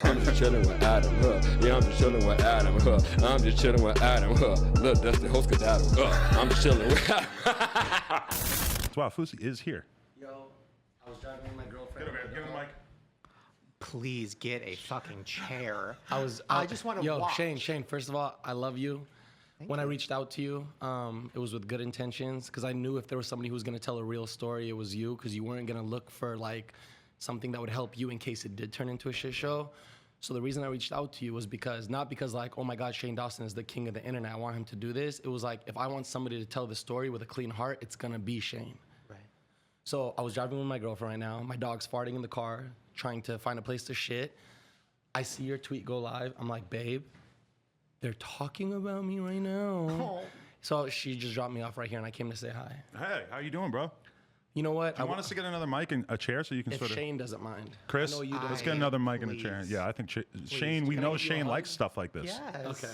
I'm just chilling with Adam, yeah, I'm just chilling with Adam, I'm just chilling with Adam, Look, that's the host skedaddle, I'm just chilling with Adam. Wow, Fousey is here. Yo, I was driving with my girlfriend. Give him the mic. Please get a fucking chair. I just want to watch. Shane, first of all, I love you. When I reached out to you, it was with good intentions, because I knew if there was somebody who was going to tell a real story, it was you, because you weren't going to look for like something that would help you in case it did turn into a shit show. So the reason I reached out to you was because, not because like, oh my God, Shane Dawson is the king of the internet, I want him to do this. It was like, if I want somebody to tell the story with a clean heart, it's gonna be Shane. Right. So I was driving with my girlfriend right now. My dog's farting in the car, trying to find a place to shit. I see your tweet go live. I'm like, babe, they're talking about me right now. Oh. So she just dropped me off right here, and I came to say hi. Hey, how you doing, bro? You know what? I want us to get another mic and a chair so you can if sort of... Shane doesn't mind. Chris, I know you don't. let's get another mic and a chair. Yeah, I think Shane, we know Shane likes stuff like this. Yes. Okay.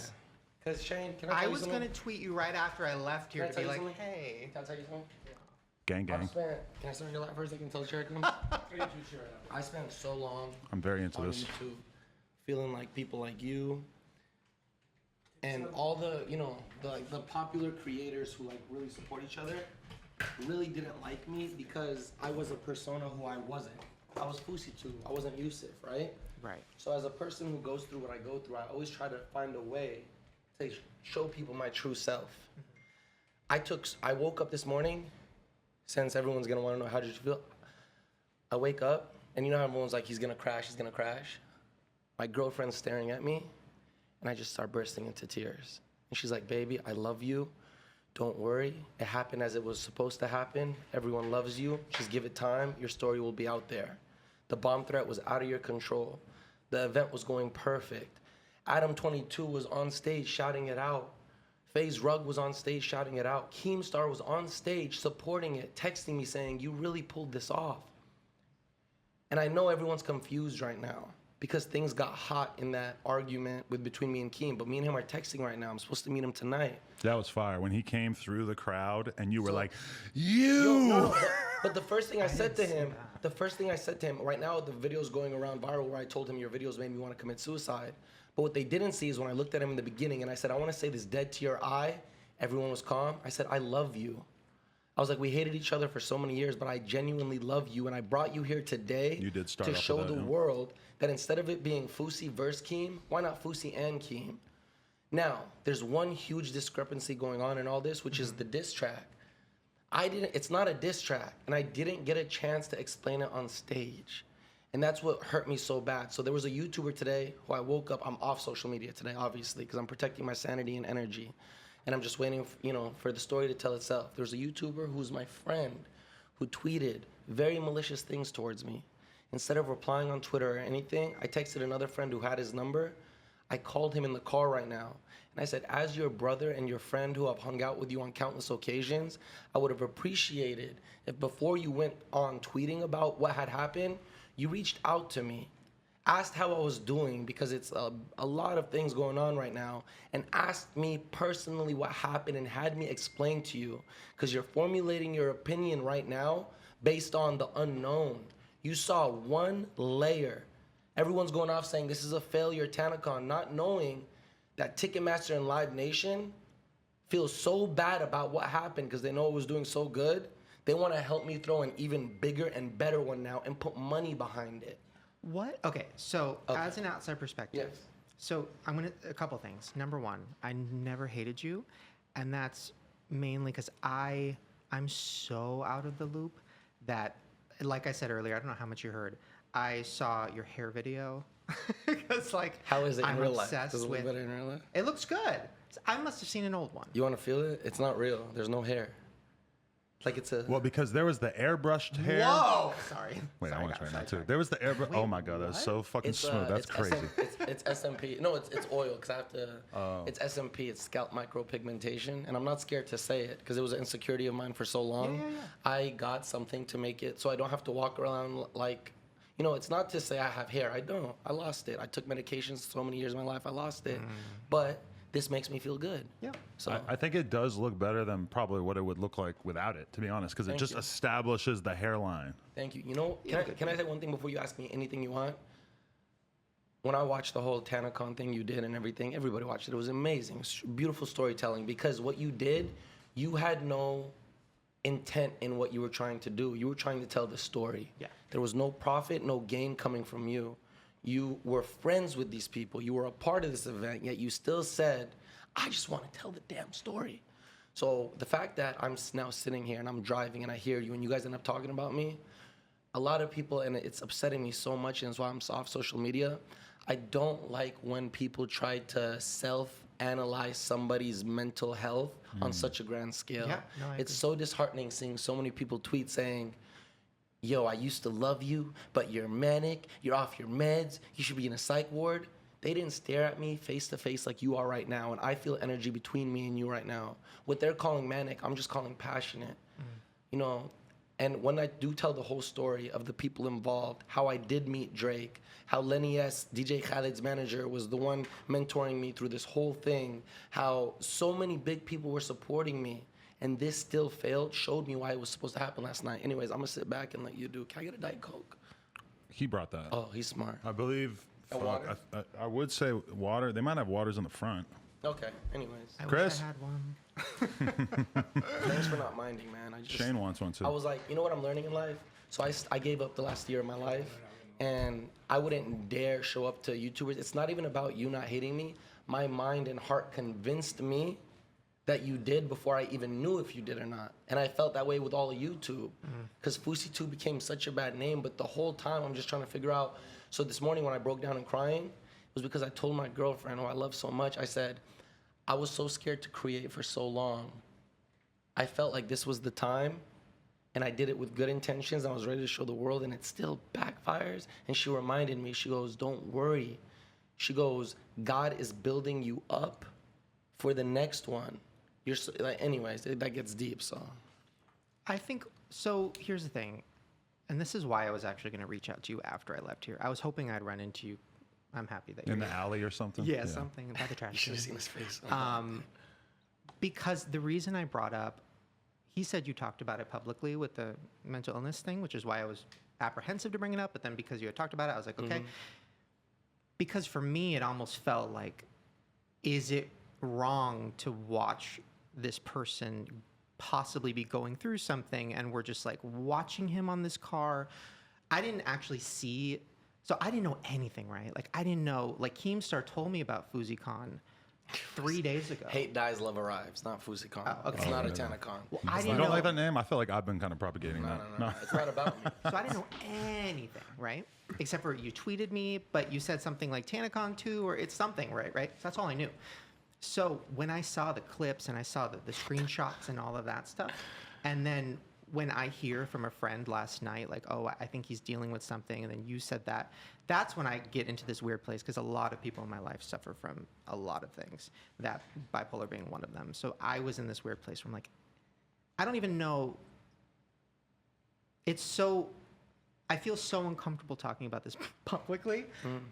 Because Shane, can I tell I you was something? going to tweet you right after I left here Can I to be tell like, you something? hey. Can I tell you something? Gang, gang. Can I start your lap first? I can tell the chair to come. I spent so long I'm very into on this. YouTube feeling like people like you and all the, you know, the popular creators who like really support each other really didn't like me because I was a persona who I wasn't. I was Fousey too. I wasn't Yusuf, right? Right. So as a person who goes through what I go through, I always try to find a way to show people my true self. I woke up this morning, since everyone's gonna wanna know how did you feel, I wake up, and you know how everyone's like, he's gonna crash. My girlfriend's staring at me, and I just start bursting into tears. And she's like, baby, I love you. Don't worry. It happened as it was supposed to happen. Everyone loves you. Just give it time. Your story will be out there. The bomb threat was out of your control. The event was going perfect. Adam22 was on stage shouting it out. FaZe Rug was on stage shouting it out. Keemstar was on stage supporting it, texting me saying, you really pulled this off. And I know everyone's confused right now because things got hot in that argument between me and Keem, but me and him are texting right now. I'm supposed to meet him tonight. That was fire. When he came through the crowd and you were like, But the first thing I said to him, right now the video's going around viral where I told him your videos made me want to commit suicide. But what they didn't see is when I looked at him in the beginning and I said, I want to say this dead to your eye, everyone was calm. I said, I love you. I was like, we hated each other for so many years, but I genuinely love you. And I brought you here today to show the world that instead of it being Fousey versus Keem, why not Fousey and Keem? Now, there's one huge discrepancy going on in all this, which is the diss track. It's not a diss track, and I didn't get a chance to explain it on stage. And that's what hurt me so bad. So there was a YouTuber today who I woke up, I'm off social media today, obviously, because I'm protecting my sanity and energy. And I'm just waiting, for the story to tell itself. There's a YouTuber who's my friend who tweeted very malicious things towards me. Instead of replying on Twitter or anything, I texted another friend who had his number. I called him in the car right now. And I said, as your brother and your friend who I've hung out with you on countless occasions, I would have appreciated if before you went on tweeting about what had happened, you reached out to me, asked how I was doing, because it's a lot of things going on right now, and asked me personally what happened and had me explain to you, because you're formulating your opinion right now based on the unknown. You saw one layer. Everyone's going off saying this is a failure, TanaCon, not knowing that Ticketmaster and Live Nation feel so bad about what happened because they know it was doing so good. They want to help me throw an even bigger and better one now and put money behind it. What? Okay, so as an outside perspective, Yes. so a couple things. Number one, I never hated you, and that's mainly because I'm so out of the loop that, like I said earlier, I don't know how much you heard, I saw your hair video. Because how is it in I'm real life? obsessed Does it look with better in real life? it. Looks good. I must have seen an old one. You want to feel it? It's not real. There's no hair. Like it's a. Well, because there was the airbrushed hair. Whoa! Sorry. Wait, Sorry, I want to try that too. sorry. There was the airbrush. Wait, Oh my God, that's so fucking smooth. That's crazy. It's SMP. No, it's oil because I have to. It's SMP. It's scalp micropigmentation, and I'm not scared to say it because it was an insecurity of mine for so long. Yeah. I got something to make it so I don't have to walk around like. It's not to say I have hair. I don't. I lost it. I took medications so many years of my life. I lost it. But this makes me feel good. Yeah. So I think it does look better than probably what it would look like without it, to be honest, because it just establishes the hairline. thank you. Can I say one thing before you ask me anything you want? when I watched the whole TanaCon thing you did and everything, everybody watched it. It was amazing. It's beautiful storytelling because what you did, you had no intent in what you were trying to do. You were trying to tell the story. Yeah. There was no profit, no gain coming from you. You were friends with these people. You were a part of this event, yet you still said, I just want to tell the damn story. So the fact that I'm now sitting here and I'm driving and I hear you and you guys end up talking about me, a lot of people, and it's upsetting me so much, and that's why I'm off social media. I don't like when people try to self-analyze somebody's mental health on such a grand scale. Yeah, no, I it's agree. so disheartening seeing so many people tweet saying, yo, I used to love you, but you're manic, you're off your meds, you should be in a psych ward. They didn't stare at me face to face like you are right now, and I feel energy between me and you right now. What they're calling manic, I'm just calling passionate. You know, and when I do tell the whole story of the people involved, how I did meet Drake, how Lenny S., DJ Khaled's manager, was the one mentoring me through this whole thing, how so many big people were supporting me, and this still failed, showed me why it was supposed to happen last night. Anyways, I'm gonna sit back and let you do. Can I get a Diet Coke? He brought that. Oh, he's smart. I believe. And water? I would say water. They might have waters in the front. Okay, anyways. I Chris? wish I had one. Thanks for not minding, man. Shane wants one too. I was like, you know what I'm learning in life? So I gave up the last year of my life, and I wouldn't dare show up to YouTubers. It's not even about you not hating me. My mind and heart convinced me that you did before I even knew if you did or not. And I felt that way with all of YouTube. Because Fousey2 became such a bad name, but the whole time I'm just trying to figure out. So this morning when I broke down and crying, it was because I told my girlfriend, who I love so much, I said, I was so scared to create for so long. I felt like this was the time, and I did it with good intentions. I was ready to show the world, and it still backfires. And she reminded me, she goes, don't worry. She goes, God is building you up for the next one. You're so, like, anyways, that gets deep, so. I think, so here's the thing, and this is why I was actually going to reach out to you after I left here. I was hoping I'd run into you. I'm happy that you're in the here. alley or something. Yeah, something by the trash. You should have can. seen his face. Because the reason I brought up, he said you talked about it publicly with the mental illness thing, which is why I was apprehensive to bring it up. But then because you had talked about it, I was like, okay. Because for me, it almost felt like, is it wrong to watch this person possibly be going through something, and we're just like watching him on this car? I didn't actually see, so I didn't know anything, right? Like I didn't know, like Keemstar told me about FouseyCon 3 days ago. Hate dies, love arrives, not FouseyCon. Oh, okay. It's not a TanaCon. Well, I You didn't don't know, like that name? I feel like I've been kind of propagating that. No. It's not about me. so I didn't know anything, right? Except for you tweeted me, but you said something like TanaCon 2 or it's something, right? So that's all I knew. So when I saw the clips and I saw the screenshots and all of that stuff, and then when I hear from a friend last night, like, oh, I think he's dealing with something, and then you said that, that's when I get into this weird place, because a lot of people in my life suffer from a lot of things, that bipolar being one of them. So I was in this weird place where I'm like, I don't even know. It's so, I feel so uncomfortable talking about this publicly,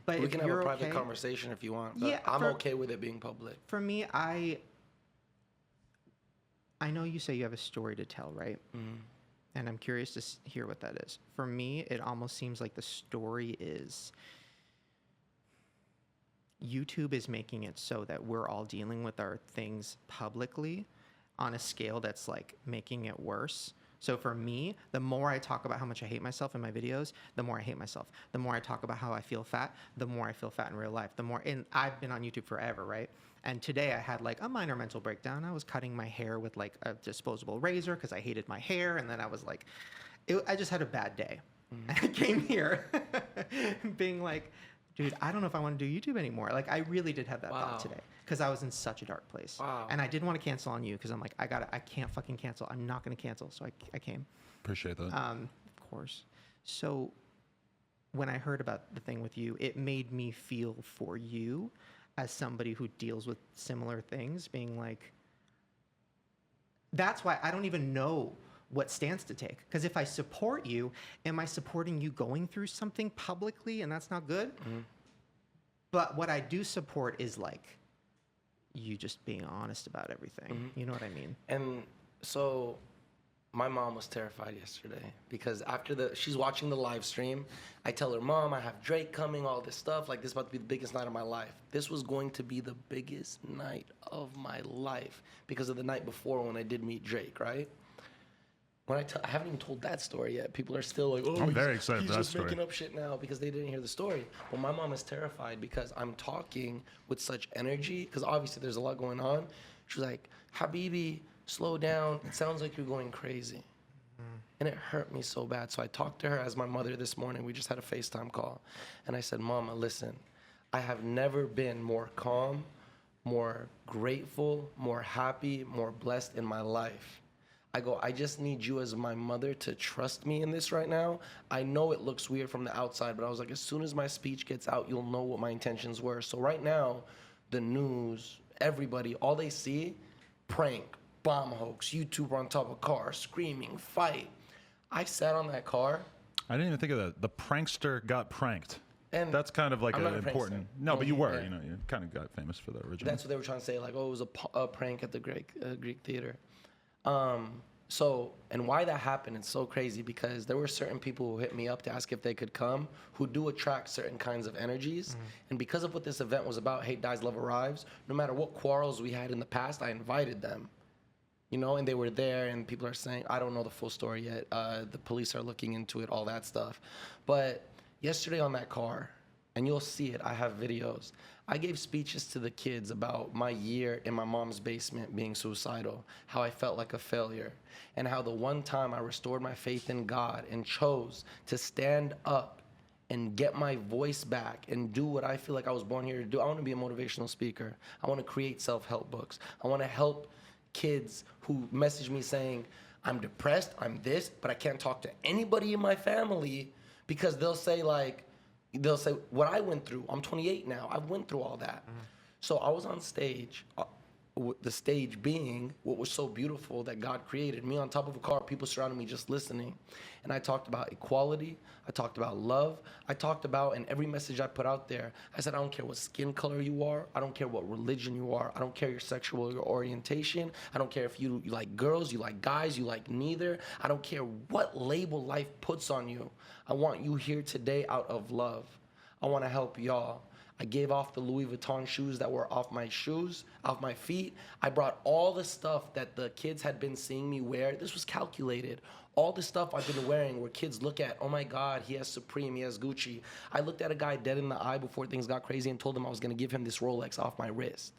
but We if can have you're a private okay, conversation if you want, but Yeah, I'm for- okay with it being public. For me, I know you say you have a story to tell, right? And I'm curious to hear what that is. For me, it almost seems like the story is YouTube is making it so that we're all dealing with our things publicly on a scale that's like making it worse. So for me, the more I talk about how much I hate myself in my videos, the more I hate myself. The more I talk about how I feel fat, the more I feel fat in real life. The more, and I've been on YouTube forever, right? And today I had like a minor mental breakdown. I was cutting my hair with like a disposable razor because I hated my hair. And then I was like, I just had a bad day. And I came here being like, dude, I don't know if I want to do YouTube anymore. Like I really did have that thought today because I was in such a dark place. And I didn't want to cancel on you because I'm like, I can't fucking cancel. I'm not going to cancel. So I came. Appreciate that. Of course. So when I heard about the thing with you, it made me feel for you as somebody who deals with similar things, being like, that's why I don't even know what stance to take. Because if I support you, am I supporting you going through something publicly, and that's not good? But what I do support is like you just being honest about everything. You know what I mean? And so My mom was terrified yesterday because after she's watching the live stream. I tell her, Mom, I have Drake coming, all this stuff. Like, this is about to be the biggest night of my life. This was going to be the biggest night of my life because of the night before when I did meet Drake, right? When I haven't even told that story yet. People are still like, oh, I'm very excited he's for that just story. making up shit now because they didn't hear the story. But my mom is terrified because I'm talking with such energy because obviously there's a lot going on. She's like, Habibi, slow down. It sounds like you're going crazy. And it hurt me so bad. So I talked to her as my mother this morning. We just had a FaceTime call. And I said, Mama, listen, I have never been more calm, more grateful, more happy, more blessed in my life. I go, I just need you as my mother to trust me in this right now. I know it looks weird from the outside, but I was like, as soon as my speech gets out, you'll know what my intentions were. So right now, the news, everybody, all they see, prank, bomb hoax, YouTuber on top of a car, screaming, fight. I sat on that car. I didn't even think of that. The prankster got pranked. And that's kind of like I'm an not a important. prankster. No, but you were. Yeah. You know, you kind of got famous for the original. That's what they were trying to say, like, oh, it was a prank at the Greek theater. So, and why that happened, it's so crazy because there were certain people who hit me up to ask if they could come who do attract certain kinds of energies. And because of what this event was about, Hate Dies, Love Arrives, no matter what quarrels we had in the past, I invited them. You know, and they were there, and people are saying, I don't know the full story yet. The police are looking into it, all that stuff. But yesterday on that car, and you'll see it, I have videos. I gave speeches to the kids about my year in my mom's basement being suicidal, how I felt like a failure, and how the one time I restored my faith in God and chose to stand up and get my voice back and do what I feel like I was born here to do. I want to be a motivational speaker. I want to create self-help books. I want to help kids who message me saying, I'm depressed, I'm this, but I can't talk to anybody in my family because they'll say what I went through. I'm 28 now. I went through all that. So I was on stage, the stage being what was so beautiful that God created. Me on top of a car, people surrounding me just listening. And I talked about equality. I talked about love. I talked about, in every message I put out there, I said, I don't care what skin color you are. I don't care what religion you are. I don't care your sexual orientation. I don't care if you like girls, you like guys, you like neither. I don't care what label life puts on you. I want you here today out of love. I want to help y'all. I gave off the Louis Vuitton shoes that were off my feet. I brought all the stuff that the kids had been seeing me wear. This was calculated. All the stuff I've been wearing where kids look at, oh my God, he has Supreme, he has Gucci. I looked at a guy dead in the eye before things got crazy and told him I was going to give him this Rolex off my wrist.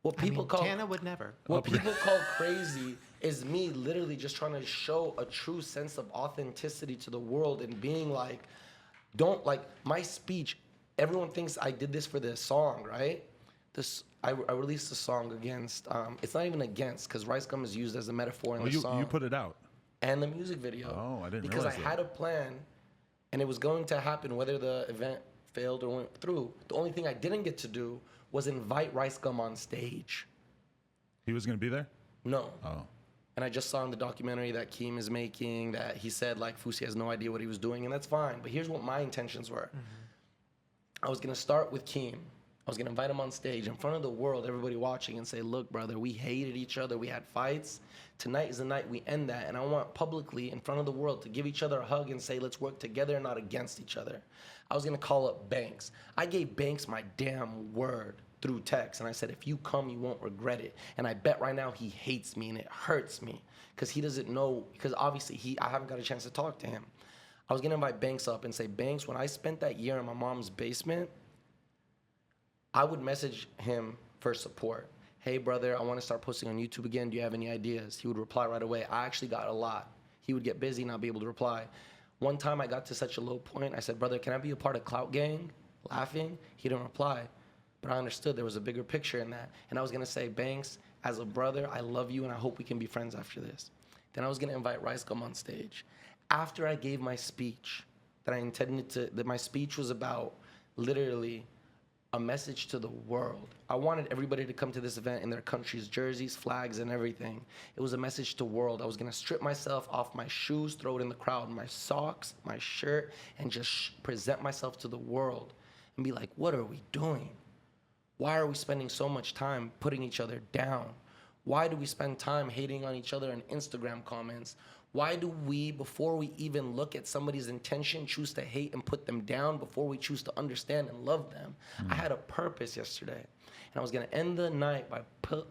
What people Tana would never. What people call crazy is me literally just trying to show a true sense of authenticity to the world and being like, don't, like, my speech, everyone thinks I did this for this song, right? I released a song against, it's not even against, because rice gum is used as a metaphor in the song. You put it out? And the music video. Oh, I didn't because realize I had a plan, and it was going to happen whether the event failed or went through. The only thing I didn't get to do was invite Rice Gum on stage. He was going to be there? No. Oh. And I just saw in the documentary that Keem is making that he said, like, Fousey has no idea what he was doing, and that's fine. But here's what my intentions were. I was going to start with Keem. I was going to invite him on stage in front of the world, everybody watching, and say, look, brother, we hated each other. We had fights. Tonight is the night we end that. And I want publicly in front of the world to give each other a hug and say, let's work together, not against each other. I was going to call up Banks. I gave Banks my damn word through text. And I said, if you come, you won't regret it. And I bet right now he hates me and it hurts me because he doesn't know, because obviously I haven't got a chance to talk to him. I was going to invite Banks up and say, Banks, when I spent that year in my mom's basement, I would message him for support. Hey, brother, I want to start posting on YouTube again. Do you have any ideas? He would reply right away. I actually got a lot. He would get busy and not be able to reply. One time I got to such a low point, I said, brother, can I be a part of Clout Gang? Laughing. He didn't reply. But I understood there was a bigger picture in that. And I was going to say, Banks, as a brother, I love you and I hope we can be friends after this. Then I was going to invite Rice Gum on stage. After I gave my speech, that my speech was about literally a message to the world. I wanted everybody to come to this event in their country's jerseys, flags, and everything. It was a message to the world. I was gonna strip myself off my shoes, throw it in the crowd, my socks, my shirt, and just present myself to the world and be like, what are we doing? Why are we spending so much time putting each other down? Why do we spend time hating on each other in Instagram comments? Why do we, before we even look at somebody's intention, choose to hate and put them down before we choose to understand and love them? I had a purpose yesterday, and I was gonna end the night by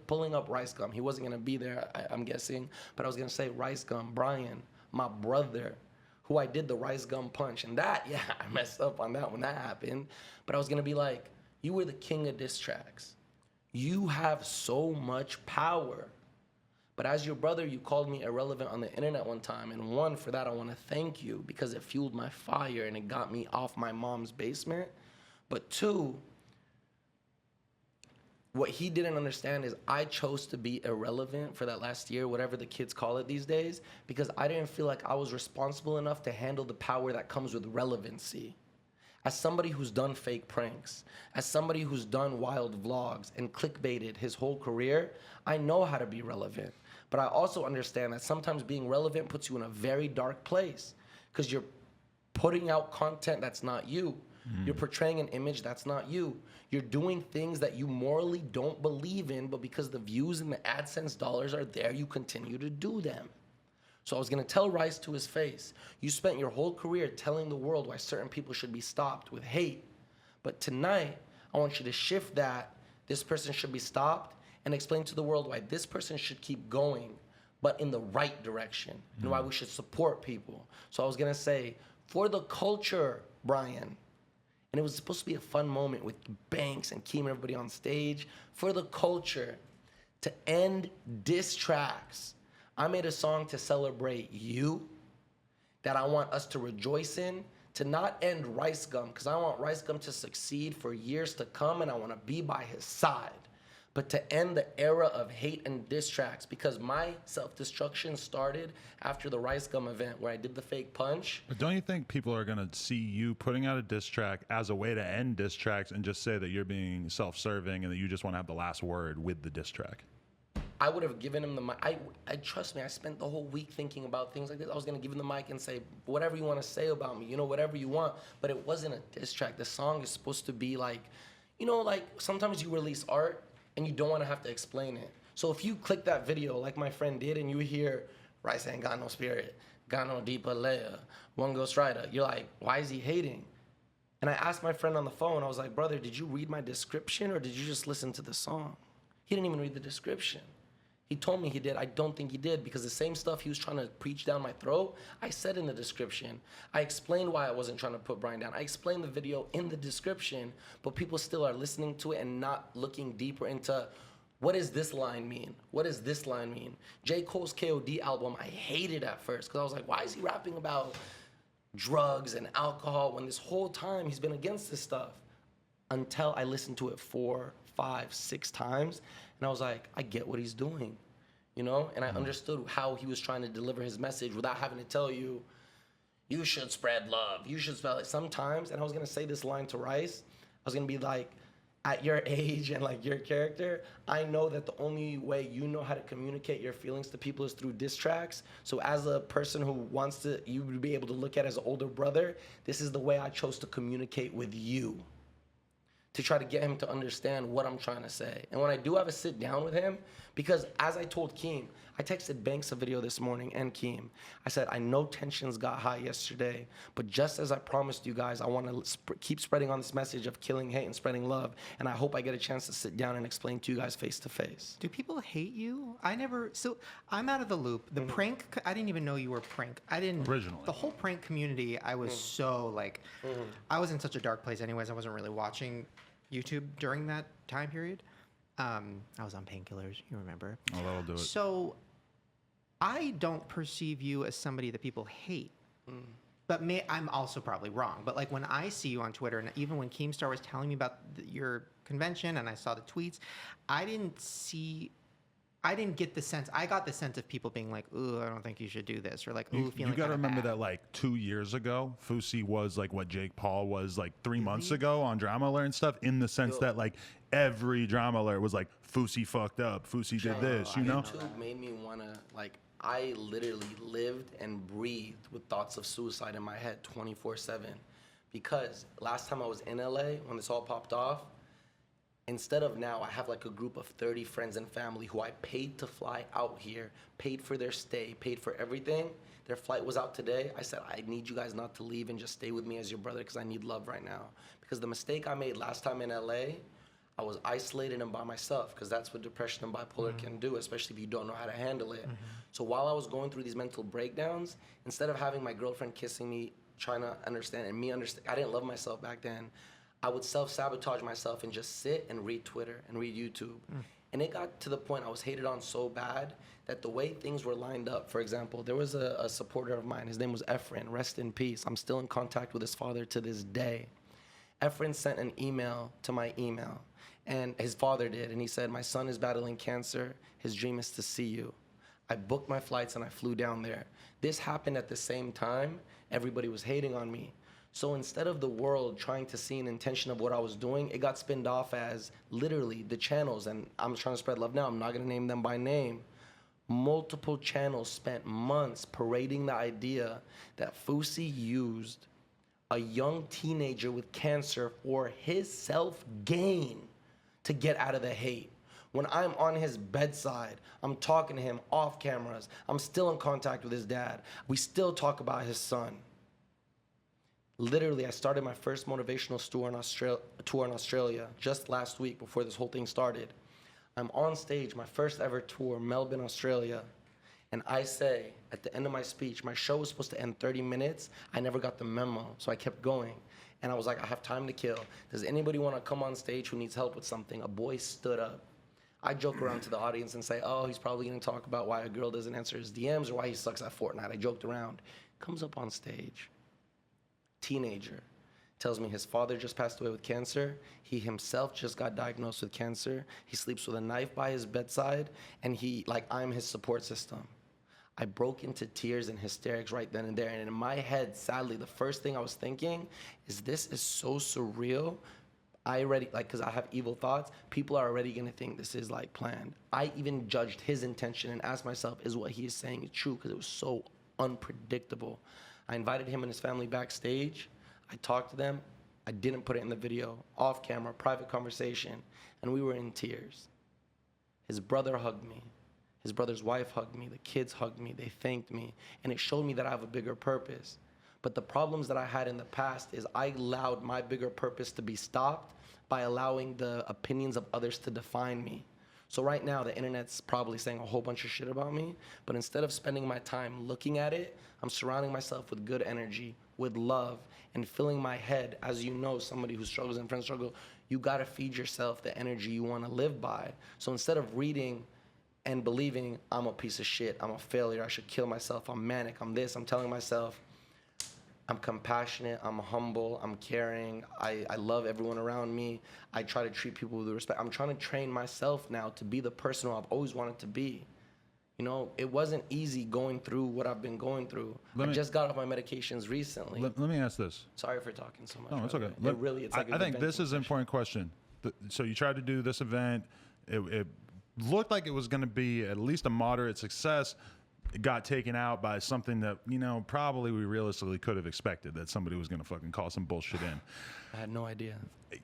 pulling up Rice Gum. He wasn't gonna be there, I'm guessing, but I was gonna say, Rice Gum, Brian, my brother, who I did the Rice Gum punch. And that, yeah, I messed up on that when that happened. But I was gonna be like, you were the king of diss tracks. You have so much power. But as your brother, you called me irrelevant on the internet one time. And one, for that, I want to thank you because it fueled my fire and it got me off my mom's basement. But two, what he didn't understand is I chose to be irrelevant for that last year, whatever the kids call it these days, because I didn't feel like I was responsible enough to handle the power that comes with relevancy. As somebody who's done fake pranks, as somebody who's done wild vlogs and clickbaited his whole career, I know how to be relevant. But I also understand that sometimes being relevant puts you in a very dark place because you're putting out content that's not you. You're portraying an image that's not you. You're doing things that you morally don't believe in, but because the views and the AdSense dollars are there, you continue to do them. So I was gonna tell Rice to his face, you spent your whole career telling the world why certain people should be stopped with hate. But tonight, I want you to shift that, this person should be stopped, and explain to the world why this person should keep going, but in the right direction, and why we should support people. So I was gonna say, for the culture, Brian, and it was supposed to be a fun moment with Banks and Keem and everybody on stage, for the culture, to end diss tracks. I made a song to celebrate you, that I want us to rejoice in, to not end Rice Gum, because I want Rice Gum to succeed for years to come, and I want to be by his side. But to end the era of hate and diss tracks, because my self-destruction started after the Rice Gum event where I did the fake punch. But don't you think people are going to see you putting out a diss track as a way to end diss tracks and just say that you're being self-serving and that you just want to have the last word with the diss track? I would have given him the mic. I trust me, I spent the whole week thinking about things like this. I was gonna give him the mic and say, whatever you wanna say about me, you know, whatever you want. But it wasn't a diss track. The song is supposed to be like, you know, like sometimes you release art and you don't wanna have to explain it. So if you click that video like my friend did and you hear, Rice ain't got no spirit, got no deeper layer, one ghost rider, you're like, why is he hating? And I asked my friend on the phone, I was like, brother, did you read my description or did you just listen to the song? He didn't even read the description. He told me he did. I don't think he did because the same stuff he was trying to preach down my throat, I said in the description. I explained why I wasn't trying to put Brian down. I explained the video in the description, but people still are listening to it and not looking deeper into what does this line mean? What does this line mean? J. Cole's KOD album, I hated at first because I was like, why is he rapping about drugs and alcohol when this whole time he's been against this stuff? Until I listened to it 4, 5, 6 times. And I was like, I get what he's doing, you know? And I understood how he was trying to deliver his message without having to tell you, you should spread love. You should spread, like sometimes, and I was gonna say this line to Rice, I was gonna be like, at your age and like your character, I know that the only way you know how to communicate your feelings to people is through diss tracks. So as a person who wants to, you to be able to look at as an older brother, this is the way I chose to communicate with you, to try to get him to understand what I'm trying to say. And when I do have a sit down with him, because as I told Keem, I texted Banks a video this morning and Keem. I said, I know tensions got high yesterday, but just as I promised you guys, I want to keep spreading on this message of killing hate and spreading love. And I hope I get a chance to sit down and explain to you guys face to face. Do people hate you? So I'm out of the loop. The prank, I didn't even know you were prank. I didn't. Originally. The whole prank community, I was so like, I was in such a dark place anyways. I wasn't really watching YouTube during that time period. I was on painkillers, you remember. Oh, that'll do it. So I don't perceive you as somebody that people hate. But I'm also probably wrong. But like when I see you on Twitter, and even when Keemstar was telling me about your convention and I saw the tweets, I didn't get the sense. I got the sense of people being like, ooh, I don't think you should do this. Or like, ooh, feeling You got to remember bad. that like 2 years ago, Fousey was like what Jake Paul was like 3 months ago on Drama Alert and stuff, in the sense that like every Drama Alert was like, Fousey fucked up, Fousey did this, you know? YouTube made me want to, like, I literally lived and breathed with thoughts of suicide in my head 24/7. Because last time I was in LA, when this all popped off, instead of now, I have like a group of 30 friends and family who I paid to fly out here, paid for their stay, paid for everything. Their flight was out today. I said, I need you guys not to leave and just stay with me as your brother because I need love right now. Because the mistake I made last time in LA, I was isolated and by myself because that's what depression and bipolar can do, especially if you don't know how to handle it. So while I was going through these mental breakdowns, instead of having my girlfriend kissing me, trying to understand and me understand, I didn't love myself back then. I would self-sabotage myself and just sit and read Twitter and read YouTube. And it got to the point I was hated on so bad that the way things were lined up, for example, there was a supporter of mine, his name was Efren, rest in peace. I'm still in contact with his father to this day. Efren sent an email to my email, and his father did, and he said, my son is battling cancer, his dream is to see you. I booked my flights and I flew down there. This happened at the same time, everybody was hating on me. So instead of the world trying to see an intention of what I was doing, it got spinned off as literally the channels, and I'm trying to spread love now, I'm not gonna name them by name. Multiple channels spent months parading the idea that Fousey used a young teenager with cancer for his self-gain to get out of the hate. When I'm on his bedside, I'm talking to him off cameras, I'm still in contact with his dad, we still talk about his son. Literally, I started my first motivational tour in Australia just last week before this whole thing started. I'm on stage, my first ever tour, Melbourne, Australia, and I say, at the end of my speech, my show was supposed to end 30 minutes, I never got the memo, so I kept going. And I was like, I have time to kill. Does anybody want to come on stage who needs help with something? A boy stood up. I joke around to the audience and say, oh, he's probably going to talk about why a girl doesn't answer his DMs or why he sucks at Fortnite. I joked around. Comes up on stage. Teenager. Tells me his father just passed away with cancer. He himself just got diagnosed with cancer. He sleeps with a knife by his bedside, and I'm his support system. I broke into tears and hysterics right then and there. And in my head, sadly, the first thing I was thinking is this is so surreal. Because I have evil thoughts, people are already gonna think this is like planned. I even judged his intention and asked myself, is what he is saying true? Because it was so unpredictable. I invited him and his family backstage. I talked to them. I didn't put it in the video, off camera, private conversation, and we were in tears. His brother hugged me. His brother's wife hugged me. The kids hugged me. They thanked me. And it showed me that I have a bigger purpose. But the problems that I had in the past is I allowed my bigger purpose to be stopped by allowing the opinions of others to define me. So right now, the internet's probably saying a whole bunch of shit about me, but instead of spending my time looking at it, I'm surrounding myself with good energy, with love, and filling my head. As you know, somebody who struggles and friends struggle, you gotta feed yourself the energy you wanna live by. So instead of reading and believing, I'm a piece of shit, I'm a failure, I should kill myself, I'm manic, I'm this, I'm telling myself, I'm compassionate, I'm humble, I'm caring, I love everyone around me, I try to treat people with respect. I'm trying to train myself now to be the person who I've always wanted to be. You know, it wasn't easy going through what I've been going through. I just got off my medications recently. Let me ask this. Sorry for talking so much. No, it's okay. I think this is an important question. So you tried to do this event. It looked like it was going to be at least a moderate success. It got taken out by something that, you know, probably we realistically could have expected, that somebody was going to fucking call some bullshit in. I had no idea.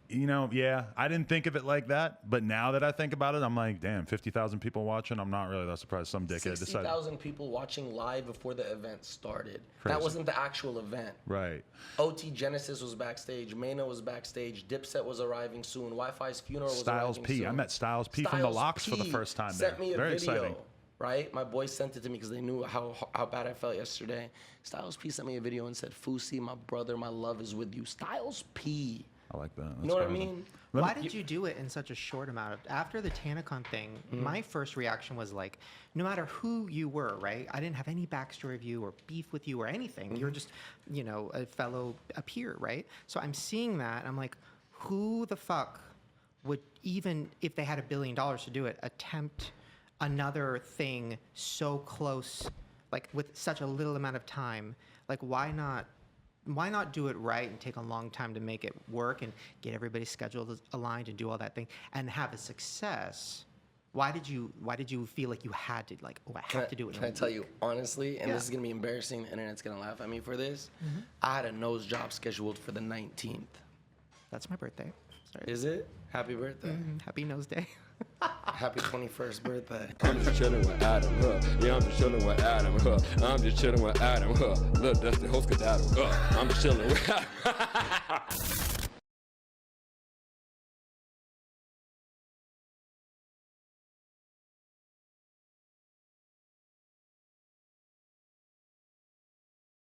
You know, yeah, I didn't think of it like that, but now that I think about it, I'm like, damn, 50,000 people watching. I'm not really that surprised some dickhead decided. 60,000 people watching live before the event started. Crazy. That wasn't the actual event. Right. OT Genesis was backstage. Mano was backstage. Dipset was arriving soon. Wi-Fi's funeral was Styles arriving P. soon. I met Styles P from the Locks for the first time there. Sent me a Very video. exciting. Right? My boys sent it to me because they knew how bad I felt yesterday. Styles P sent me a video and said, Fousey, my brother, my love is with you. Styles P. I like that. That's You know what I crazy. mean? Why did you do it in such a short amount of? After the TanaCon thing, my first reaction was like, no matter who you were, right? I didn't have any backstory of you or beef with you or anything. You're just, you know, a peer, right? So I'm seeing that, I'm like, who the fuck would, even if they had $1 billion to do it, attempt another thing so close, like with such a little amount of time? Like, why not do it right and take a long time to make it work and get everybody's schedules aligned and do all that thing and have a success? Why did you feel like you had to, like, oh, I have to do it? Can I tell you honestly, and Yeah. this is gonna be embarrassing, the internet's gonna laugh at me for this. I had a nose job scheduled for the 19th. That's my birthday. sorry. Is it? Happy birthday. Happy nose day. Happy 21st birthday. I'm just chilling with Adam, yeah, I'm just chilling with Adam, I'm just chilling with Adam, look, that's the host skedaddle, I'm just chilling with Adam.